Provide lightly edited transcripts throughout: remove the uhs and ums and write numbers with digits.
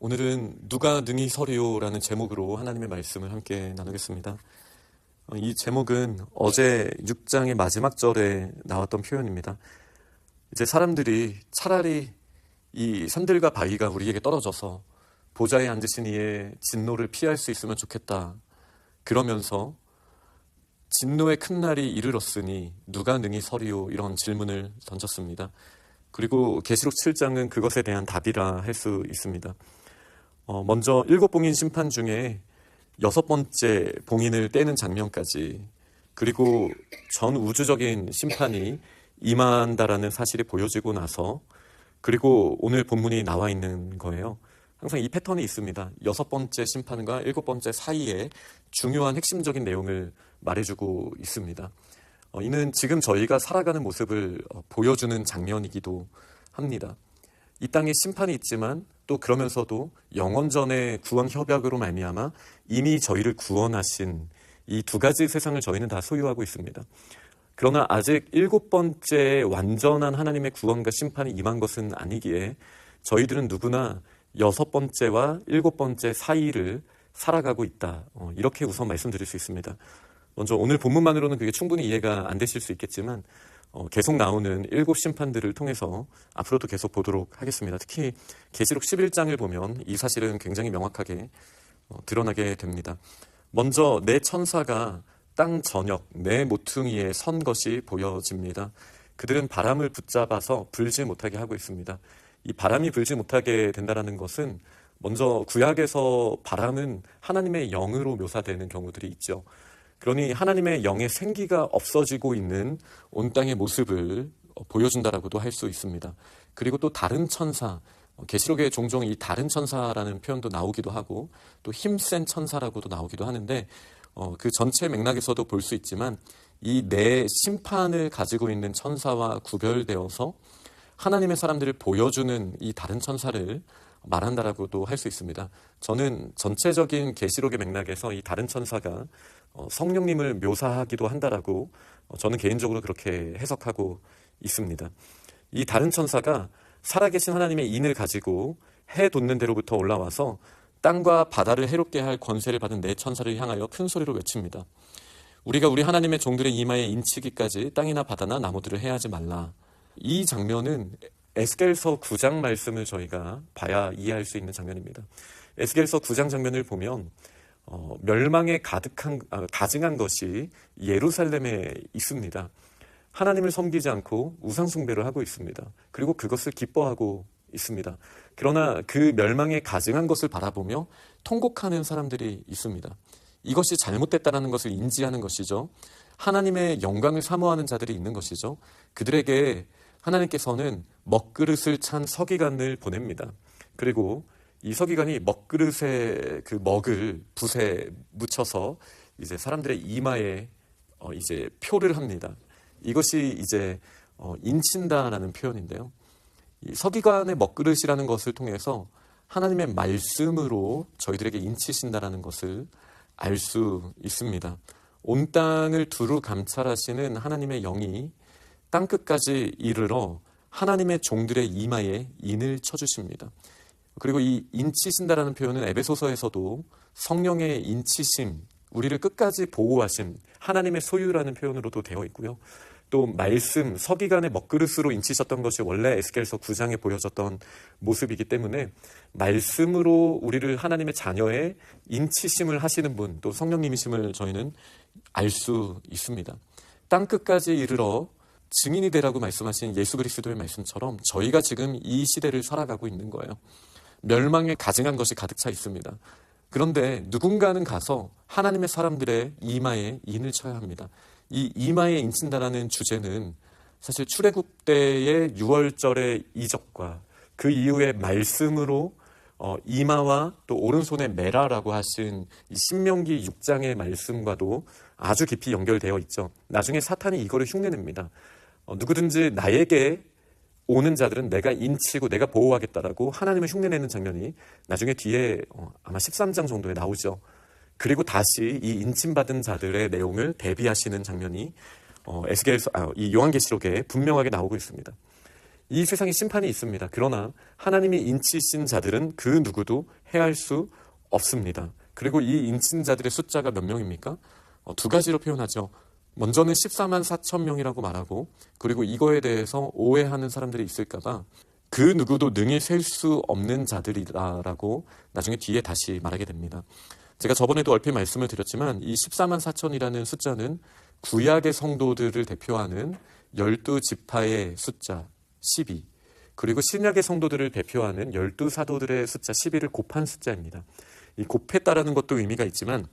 오늘은 누가 능히 서리오라는 제목으로 하나님의 말씀을 함께 나누겠습니다. 이 제목은 어제 6장의 마지막 절에 나왔던 표현입니다. 이제 사람들이 차라리 이 산들과 바위가 우리에게 떨어져서 보좌에 앉으신 이의 진노를 피할 수 있으면 좋겠다. 그러면서 진노의 큰 날이 이르렀으니 누가 능히 서리오 이런 질문을 던졌습니다. 그리고 계시록 7장은 그것에 대한 답이라 할 수 있습니다. 먼저 7봉인 심판 중에 6번째 봉인을 떼는 장면까지, 그리고 전 우주적인 심판이 임한다라는 사실이 보여지고 나서, 그리고 오늘 본문이 나와 있는 거예요. 항상 이 패턴이 있습니다. 6번째 심판과 7번째 사이에 중요한 핵심적인 내용을 말해주고 있습니다. 이는 지금 저희가 살아가는 모습을 보여주는 장면이기도 합니다. 이 땅에 심판이 있지만 또 그러면서도 영원전의 구원 협약으로 말미암아 이미 저희를 구원하신 이 두 가지 세상을 저희는 다 소유하고 있습니다. 그러나 아직 7번째 완전한 하나님의 구원과 심판이 임한 것은 아니기에 저희들은 누구나 6번째와 7번째 사이를 살아가고 있다. 이렇게 우선 말씀드릴 수 있습니다. 먼저 오늘 본문만으로는 그게 충분히 이해가 안 되실 수 있겠지만 계속 나오는 7 심판들을 통해서 앞으로도 계속 보도록 하겠습니다. 특히 계시록 11장을 보면 이 사실은 굉장히 명확하게 드러나게 됩니다. 먼저 내 천사가 땅 전역 내 모퉁이에 선 것이 보여집니다. 그들은 바람을 붙잡아서 불지 못하게 하고 있습니다. 이 바람이 불지 못하게 된다는 것은, 먼저 구약에서 바람은 하나님의 영으로 묘사되는 경우들이 있죠. 그러니 하나님의 영의 생기가 없어지고 있는 온 땅의 모습을 보여준다라고도 할 수 있습니다. 그리고 또 다른 천사, 계시록에 종종 이 다른 천사라는 표현도 나오기도 하고 또 힘센 천사라고도 나오기도 하는데, 그 전체 맥락에서도 볼 수 있지만 이 내 심판을 가지고 있는 천사와 구별되어서 하나님의 사람들을 보여주는 이 다른 천사를 말한다라고도 할 수 있습니다. 저는 전체적인 계시록의 맥락에서 이 다른 천사가 성령님을 묘사하기도 한다라고 저는 개인적으로 그렇게 해석하고 있습니다. 이 다른 천사가 살아계신 하나님의 인을 가지고 해 돋는 데로부터 올라와서 땅과 바다를 해롭게 할 권세를 받은 네 천사를 향하여 큰 소리로 외칩니다. 우리가 우리 하나님의 종들의 이마에 인치기까지 땅이나 바다나 나무들을 해하지 말라. 이 장면은 에스겔서 9장 말씀을 저희가 봐야 이해할 수 있는 장면입니다. 에스겔서 9장 장면을 보면 멸망에 가증한 것이 예루살렘에 있습니다. 하나님을 섬기지 않고 우상 숭배를 하고 있습니다. 그리고 그것을 기뻐하고 있습니다. 그러나 그 멸망에 가증한 것을 바라보며 통곡하는 사람들이 있습니다. 이것이 잘못됐다는 것을 인지하는 것이죠. 하나님의 영광을 사모하는 자들이 있는 것이죠. 그들에게 하나님께서는 먹그릇을 찬 서기관을 보냅니다. 그리고 이 서기관이 먹그릇에 그 먹을 붓에 묻혀서 이제 사람들의 이마에 이제 표를 합니다. 이것이 이제 인친다라는 표현인데요. 이 서기관의 먹그릇이라는 것을 통해서 하나님의 말씀으로 저희들에게 인치신다라는 것을 알 수 있습니다. 온 땅을 두루 감찰하시는 하나님의 영이 땅끝까지 이르러 하나님의 종들의 이마에 인을 쳐주십니다. 그리고 이 인치신다라는 표현은 에베소서에서도 성령의 인치심, 우리를 끝까지 보호하심, 하나님의 소유라는 표현으로도 되어 있고요. 또 말씀, 서기관의 먹그릇으로 인치셨던 것이 원래 에스겔서 9장에 보여졌던 모습이기 때문에 말씀으로 우리를 하나님의 자녀의 인치심을 하시는 분, 또 성령님이심을 저희는 알 수 있습니다. 땅끝까지 이르러 증인이 되라고 말씀하신 예수 그리스도의 말씀처럼 저희가 지금 이 시대를 살아가고 있는 거예요. 멸망에 가증한 것이 가득 차 있습니다. 그런데 누군가는 가서 하나님의 사람들의 이마에 인을 쳐야 합니다. 이 이마에 인친다라는 주제는 사실 출애굽 때의 6월절의 이적과 그 이후의 말씀으로 이마와 또 오른손에 메라라고 하신 이 신명기 6장의 말씀과도 아주 깊이 연결되어 있죠. 나중에 사탄이 이거를 흉내냅니다. 누구든지 나에게 오는 자들은 내가 인치고 내가 보호하겠다라고 하나님을 흉내내는 장면이 나중에 뒤에 아마 13장 정도에 나오죠. 그리고 다시 이 인침받은 자들의 내용을 대비하시는 장면이 이 요한계시록에 분명하게 나오고 있습니다. 이 세상에 심판이 있습니다. 그러나 하나님이 인치신 자들은 그 누구도 해할 수 없습니다. 그리고 이 인친 자들의 숫자가 몇 명입니까? 두 가지로 표현하죠. 먼저는 14만 4천 명이라고 말하고, 그리고 이거에 대해서 오해하는 사람들이 있을까봐 그 누구도 능히 셀 수 없는 자들이다라고 나중에 뒤에 다시 말하게 됩니다. 제가 저번에도 얼핏 말씀을 드렸지만 이 14만 4천이라는 숫자는 구약의 성도들을 대표하는 12지파의 숫자 12, 그리고 신약의 성도들을 대표하는 12사도들의 숫자 12를 곱한 숫자입니다. 이 곱했다라는 것도 의미가 있지만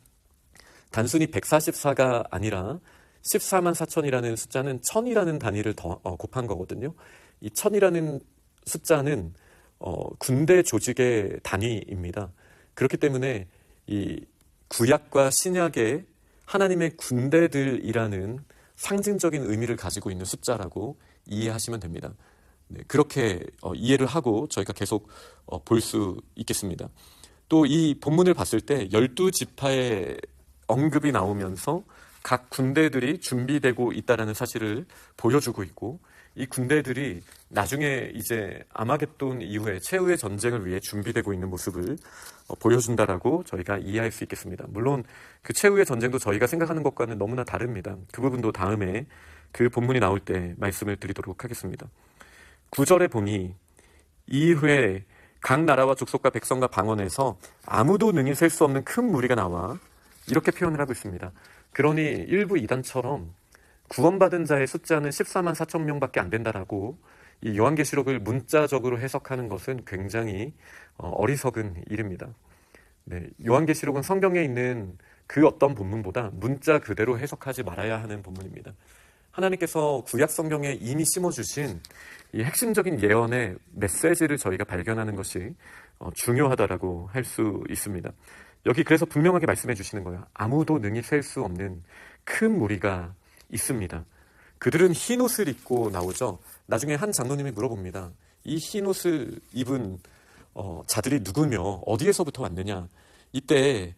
단순히 144가 아니라 14만 4천이라는 숫자는 1000이라는 단위를 더 곱한 거거든요. 이 1000이라는 숫자는 군대 조직의 단위입니다. 그렇기 때문에 이 구약과 신약의 하나님의 군대들이라는 상징적인 의미를 가지고 있는 숫자라고 이해하시면 됩니다. 네, 그렇게 이해를 하고 저희가 계속 볼 수 있겠습니다. 또 이 본문을 봤을 때 12지파의 언급이 나오면서 각 군대들이 준비되고 있다는 사실을 보여주고 있고, 이 군대들이 나중에 이제 아마겟돈 이후에 최후의 전쟁을 위해 준비되고 있는 모습을 보여준다라고 저희가 이해할 수 있겠습니다. 물론 그 최후의 전쟁도 저희가 생각하는 것과는 너무나 다릅니다. 그 부분도 다음에 그 본문이 나올 때 말씀을 드리도록 하겠습니다. 9절에 보니 이후에 각 나라와 족속과 백성과 방언에서 아무도 능히 셀 수 없는 큰 무리가 나와, 이렇게 표현을 하고 있습니다. 그러니 일부 이단처럼 구원받은 자의 숫자는 14만 4천 명밖에 안 된다라고 이 요한계시록을 문자적으로 해석하는 것은 굉장히 어리석은 일입니다. 네, 요한계시록은 성경에 있는 그 어떤 본문보다 문자 그대로 해석하지 말아야 하는 본문입니다. 하나님께서 구약 성경에 이미 심어주신 이 핵심적인 예언의 메시지를 저희가 발견하는 것이 중요하다라고 할 수 있습니다. 여기 그래서 분명하게 말씀해 주시는 거예요. 아무도 능히 셀 수 없는 큰 무리가 있습니다. 그들은 흰 옷을 입고 나오죠. 나중에 한 장로님이 물어봅니다. 이 흰 옷을 입은 자들이 누구며 어디에서부터 왔느냐. 이때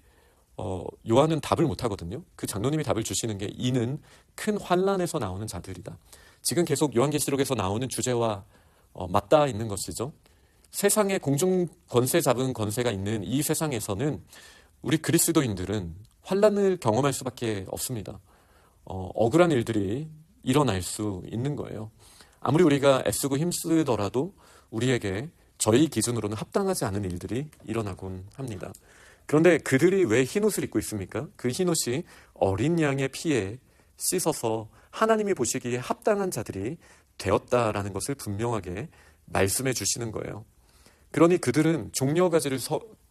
요한은 답을 못하거든요. 그 장로님이 답을 주시는 게 이는 큰 환난에서 나오는 자들이다. 지금 계속 요한계시록에서 나오는 주제와 맞닿아 있는 것이죠. 세상에 공중 권세 잡은 권세가 있는 이 세상에서는 우리 그리스도인들은 환난을 경험할 수밖에 없습니다. 억울한 일들이 일어날 수 있는 거예요. 아무리 우리가 애쓰고 힘쓰더라도 우리에게 저희 기준으로는 합당하지 않은 일들이 일어나곤 합니다. 그런데 그들이 왜 흰옷을 입고 있습니까? 그 흰옷이 어린 양의 피에 씻어서 하나님이 보시기에 합당한 자들이 되었다라는 것을 분명하게 말씀해 주시는 거예요. 그러니 그들은 종려가지를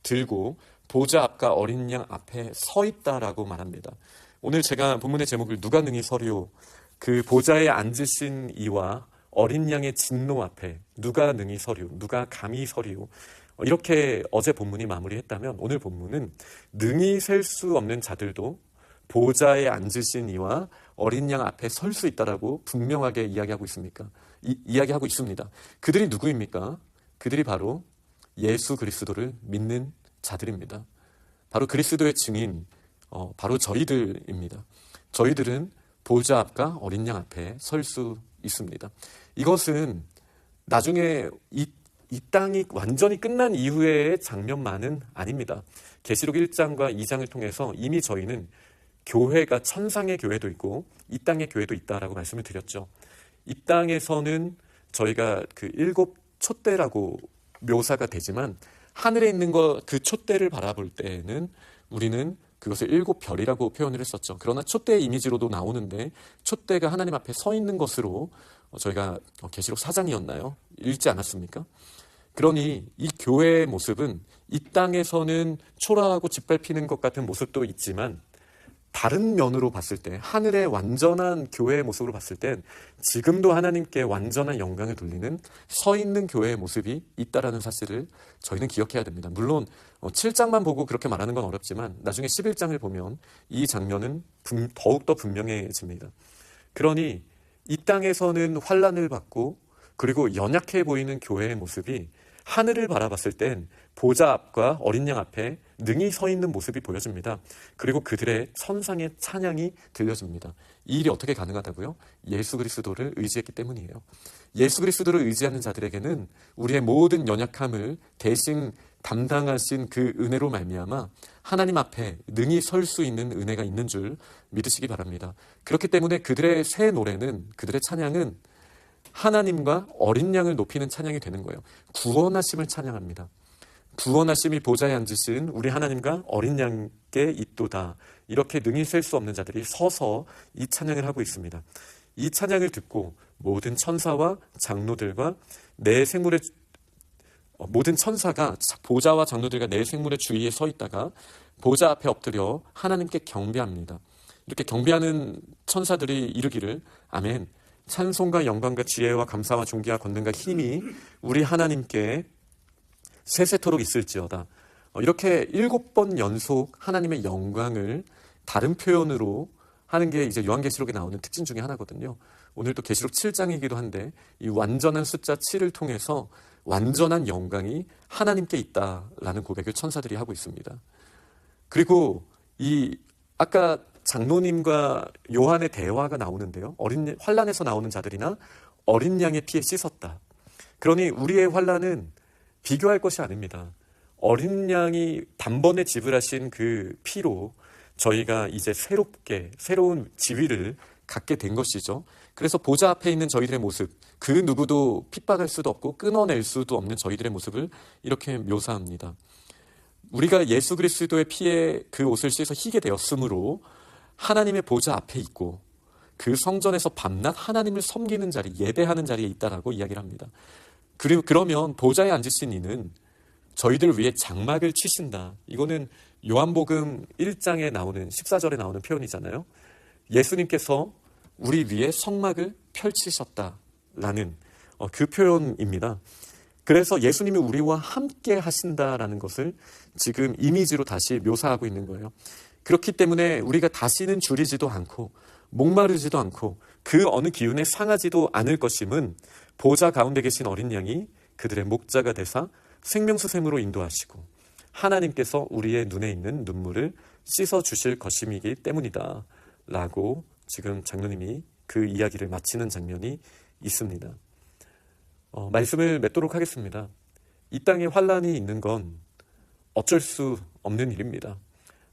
들고 보좌 앞과 어린 양 앞에 서 있다라고 말합니다. 오늘 제가 본문의 제목을 누가 능히 서리오, 그 보좌에 앉으신 이와 어린 양의 진노 앞에 누가 능히 서리오, 누가 감히 서리오, 이렇게 어제 본문이 마무리했다면 오늘 본문은 능히 셀 수 없는 자들도 보좌에 앉으신 이와 어린 양 앞에 설 수 있다라고 분명하게 이야기하고 있습니다. 그들이 누구입니까? 그들이 바로 예수 그리스도를 믿는 자들입니다. 바로 그리스도의 증인, 바로 저희들입니다. 저희들은 보좌 앞과 어린 양 앞에 설 수 있습니다. 이것은 나중에 이 땅이 완전히 끝난 이후의 장면만은 아닙니다. 계시록 1장과 2장을 통해서 이미 저희는 교회가 천상의 교회도 있고 이 땅의 교회도 있다라고 말씀을 드렸죠. 이 땅에서는 저희가 그 7 촛대라고 묘사가 되지만 하늘에 있는 그 촛대를 바라볼 때에는 우리는 그것을 7 별이라고 표현을 했었죠. 그러나 촛대의 이미지로도 나오는데 촛대가 하나님 앞에 서 있는 것으로 저희가 계시록 4장이었나요? 읽지 않았습니까? 그러니 이 교회의 모습은 이 땅에서는 초라하고 짓밟히는 것 같은 모습도 있지만 다른 면으로 봤을 때, 하늘의 완전한 교회의 모습으로 봤을 땐 지금도 하나님께 완전한 영광을 돌리는 서 있는 교회의 모습이 있다라는 사실을 저희는 기억해야 됩니다. 물론 7장만 보고 그렇게 말하는 건 어렵지만 나중에 11장을 보면 이 장면은 더욱더 분명해집니다. 그러니 이 땅에서는 환난을 받고 그리고 연약해 보이는 교회의 모습이 하늘을 바라봤을 땐 보좌 앞과 어린 양 앞에 능히 서 있는 모습이 보여집니다. 그리고 그들의 천상의 찬양이 들려집니다. 이 일이 어떻게 가능하다고요? 예수 그리스도를 의지했기 때문이에요. 예수 그리스도를 의지하는 자들에게는 우리의 모든 연약함을 대신 담당하신 그 은혜로 말미암아 하나님 앞에 능히 설 수 있는 은혜가 있는 줄 믿으시기 바랍니다. 그렇기 때문에 그들의 새 노래는, 그들의 찬양은 하나님과 어린 양을 높이는 찬양이 되는 거예요. 구원하심을 찬양합니다. 구원하심이 보좌에 앉으신 우리 하나님과 어린 양께 있도다. 이렇게 능히 셀 수 없는 자들이 서서 이 찬양을 하고 있습니다. 이 찬양을 듣고 모든 천사와 장로들과 내 생물의 모든 천사가 보좌와 장로들과 내 생물의 주위에 서 있다가 보좌 앞에 엎드려 하나님께 경배합니다. 이렇게 경배하는 천사들이 이르기를 아멘. 찬송과 영광과 지혜와 감사와 존귀와 권능과 힘이 우리 하나님께 세세토록 있을지어다. 이렇게 7번 연속 하나님의 영광을 다른 표현으로 하는 게 이제 요한계시록에 나오는 특징 중에 하나거든요. 오늘 또 계시록 7장이기도 한데 이 완전한 숫자 7을 통해서 완전한 영광이 하나님께 있다라는 고백을 천사들이 하고 있습니다. 그리고 이 아까 장로님과 요한의 대화가 나오는데요. 환란에서 나오는 자들이나 어린 양의 피에 씻었다. 그러니 우리의 환란은 비교할 것이 아닙니다. 어린 양이 단번에 지불하신 그 피로 저희가 이제 새로운 지위를 갖게 된 것이죠. 그래서 보좌 앞에 있는 저희들의 모습, 그 누구도 핍박할 수도 없고 끊어낼 수도 없는 저희들의 모습을 이렇게 묘사합니다. 우리가 예수 그리스도의 피에 그 옷을 씻어 희게 되었으므로 하나님의 보좌 앞에 있고 그 성전에서 밤낮 하나님을 섬기는 자리, 예배하는 자리에 있다라고 이야기를 합니다. 그러면 보좌에 앉으신 이는 저희들 위해 장막을 치신다. 이거는 요한복음 1장에 나오는 14절에 나오는 표현이잖아요. 예수님께서 우리 위에 성막을 펼치셨다라는 그 표현입니다. 그래서 예수님이 우리와 함께 하신다라는 것을 지금 이미지로 다시 묘사하고 있는 거예요. 그렇기 때문에 우리가 다시는 줄이지도 않고 목마르지도 않고 그 어느 기운에 상하지도 않을 것임은 보좌 가운데 계신 어린 양이 그들의 목자가 되사 생명수샘으로 인도하시고 하나님께서 우리의 눈에 있는 눈물을 씻어주실 것임이기 때문이다 라고 지금 장로님이 그 이야기를 마치는 장면이 있습니다. 말씀을 맺도록 하겠습니다. 이 땅에 환란이 있는 건 어쩔 수 없는 일입니다.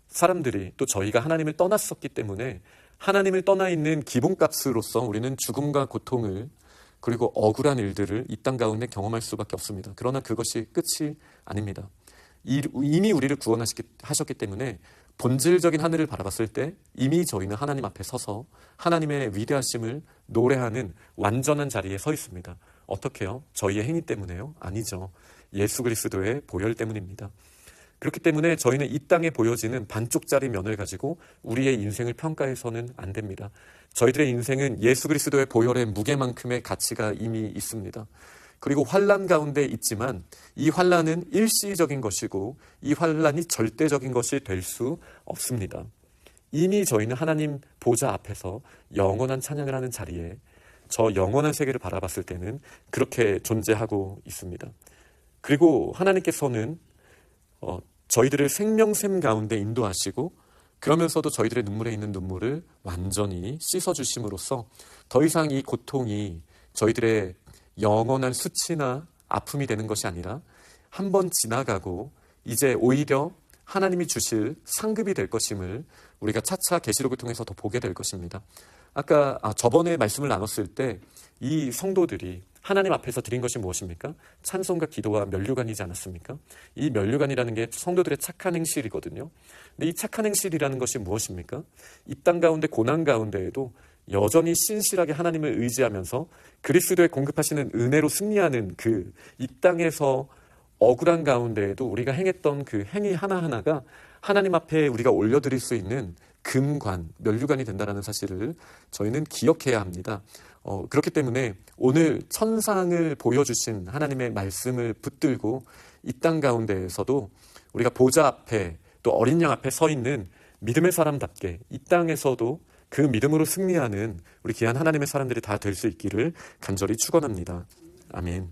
사람들이 또 저희가 하나님을 떠났었기 때문에 하나님을 떠나 있는 기본값으로서 우리는 죽음과 고통을 그리고 억울한 일들을 이 땅 가운데 경험할 수밖에 없습니다. 그러나 그것이 끝이 아닙니다. 이미 우리를 구원하셨기 때문에 본질적인 하늘을 바라봤을 때 이미 저희는 하나님 앞에 서서 하나님의 위대하심을 노래하는 완전한 자리에 서 있습니다. 어떻게요? 저희의 행위 때문에요? 아니죠. 예수 그리스도의 보혈 때문입니다. 그렇기 때문에 저희는 이 땅에 보여지는 반쪽짜리 면을 가지고 우리의 인생을 평가해서는 안 됩니다. 저희들의 인생은 예수 그리스도의 보혈의 무게만큼의 가치가 이미 있습니다. 그리고 환란 가운데 있지만 이 환란은 일시적인 것이고 이 환란이 절대적인 것이 될 수 없습니다. 이미 저희는 하나님 보좌 앞에서 영원한 찬양을 하는 자리에 저 영원한 세계를 바라봤을 때는 그렇게 존재하고 있습니다. 그리고 하나님께서는 저희들을 생명샘 가운데 인도하시고 그러면서도 저희들의 눈물에 있는 눈물을 완전히 씻어주심으로써 더 이상 이 고통이 저희들의 영원한 수치나 아픔이 되는 것이 아니라 한 번 지나가고 이제 오히려 하나님이 주실 상급이 될 것임을 우리가 차차 계시록을 통해서 더 보게 될 것입니다. 아까 저번에 말씀을 나눴을 때 이 성도들이 하나님 앞에서 드린 것이 무엇입니까? 찬송과 기도와 면류관이지 않았습니까? 이 면류관이라는 게 성도들의 착한 행실이거든요. 근데 이 착한 행실이라는 것이 무엇입니까? 이 땅 가운데 고난 가운데에도 여전히 신실하게 하나님을 의지하면서 그리스도의 공급하시는 은혜로 승리하는 이 땅에서 억울한 가운데에도 우리가 행했던 그 행위 하나하나가 하나님 앞에 우리가 올려드릴 수 있는 금관, 면류관이 된다는 사실을 저희는 기억해야 합니다. 그렇기 때문에 오늘 천상을 보여주신 하나님의 말씀을 붙들고 이 땅 가운데에서도 우리가 보좌 앞에 또 어린 양 앞에 서 있는 믿음의 사람답게 이 땅에서도 그 믿음으로 승리하는 우리 귀한 하나님의 사람들이 다 될 수 있기를 간절히 축원합니다. 아멘.